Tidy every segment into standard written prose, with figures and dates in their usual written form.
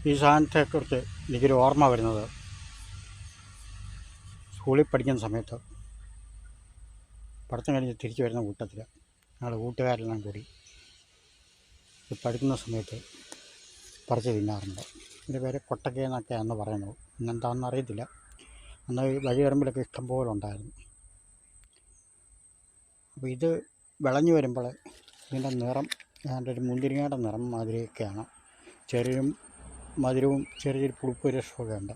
ഈ സാധനത്തെക്കുറിച്ച് എനിക്കൊരു ഓർമ്മ വരുന്നത് സ്കൂളിൽ പഠിക്കുന്ന സമയത്ത് പഠിത്തം കഴിഞ്ഞ് തിരിച്ചു വരുന്ന കൂട്ടത്തിൽ ഞങ്ങളുടെ കൂട്ടുകാരെല്ലാം കൂടി പഠിക്കുന്ന സമയത്ത് പറിച്ച് തിന്നാറുണ്ട്. ഇതിൻ്റെ പേര് കൊട്ടക്ക എന്നൊക്കെയാണെന്ന് പറയുന്നത്. ഇന്നെന്താണെന്ന് അറിയത്തില്ല. അന്ന് വഴിയറമ്പിലൊക്കെ ഇഷ്ടംപോലെ ഉണ്ടായിരുന്നു. അപ്പോൾ ഇത് വിളഞ്ഞു വരുമ്പോൾ ഇതിൻ്റെ നിറം ഏതാണ്ട് ഒരു മുന്തിരിങ്ങയുടെ നിറം മാതിരിയൊക്കെയാണ്. ചെറിയ മധുരവും ചെറിയൊരു പുളിപ്പ് രസമൊക്കെ ഉണ്ട്.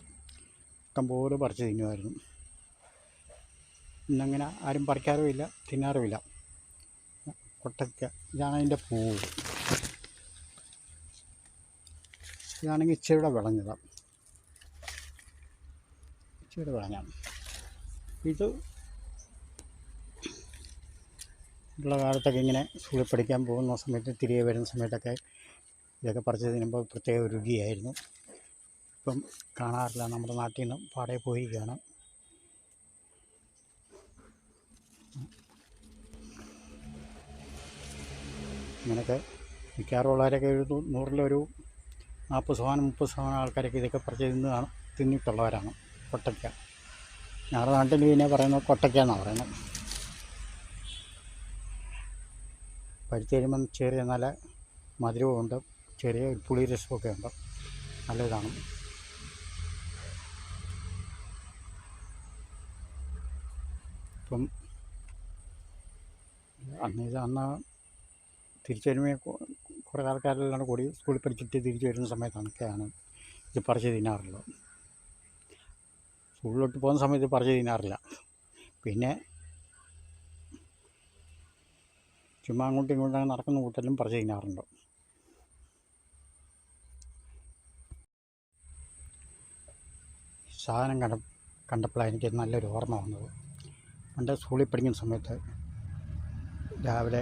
ഇഷ്ടംപോലെ പറിച്ച് തിന്നുമായിരുന്നു. ഇന്നങ്ങനെ ആരും പറിക്കാറുമില്ല, തിന്നാറുമില്ല. കൊട്ടക്ക ഇതാണ് അതിൻ്റെ പൂവ്. ഇതാണെങ്കിൽ ഇച്ചിരിയുടെ വിളഞ്ഞതാണ്. ഇച്ചിരി വിളഞ്ഞാണ് ഇത്. ഉള്ള കാലത്തൊക്കെ ഇങ്ങനെ സ്കൂളിൽ പഠിക്കാൻ പോകുന്ന സമയത്ത് തിരികെ വരുന്ന സമയത്തൊക്കെ ഇതൊക്കെ പറിച്ച് തിന്നുമ്പോൾ പ്രത്യേക രുചിയായിരുന്നു. ഇപ്പം കാണാറില്ല. നമ്മുടെ നാട്ടിൽ നിന്ന് പാടെ പോയിരിക്കുകയാണ്. ഇങ്ങനെയൊക്കെ മിക്കവാറുള്ളവരൊക്കെ ഒരു 100-ലൊരു 40-30% ആൾക്കാരൊക്കെ ഇതൊക്കെ പറിച്ച് തിന്നിട്ടുള്ളവരാണ്. കൊട്ടയ്ക്ക ഞങ്ങളുടെ നാട്ടിൽ ഇതിനെ പറയുന്നത് കൊട്ടയ്ക്ക എന്നാണ് പറയുന്നത്. പഴുത്ത് കഴിയുമ്പം ചെറിയ നല്ല മധുരവും ഉണ്ട്, ചെറിയ പുളി രസമൊക്കെ ഉണ്ട്. നല്ല ഇതാണ്. ഇപ്പം അന്ന് തിരിച്ചു വരുമ്പോൾ കുറേ ആൾക്കാരെല്ലാം കൂടി സ്കൂളിൽ പഠിച്ചിട്ട് തിരിച്ചു വരുന്ന സമയത്തൊക്കെയാണ് ഇത് പറിച്ച് തിന്നാറുള്ളത്. സ്കൂളിലോട്ട് പോകുന്ന സമയത്ത് പറിച്ച് തിന്നാറില്ല. പിന്നെ ചുമ്മാ അങ്ങോട്ടും ഇങ്ങോട്ടും നടക്കുന്ന കൂട്ടത്തിലും പറിച്ച് തിന്നാറുണ്ട്. സാധനം കണ്ടപ്പോഴാണ് എനിക്ക് നല്ലൊരു ഓർമ്മ വന്നത്. പണ്ട് സ്കൂളിൽ പഠിക്കുന്ന സമയത്ത് രാവിലെ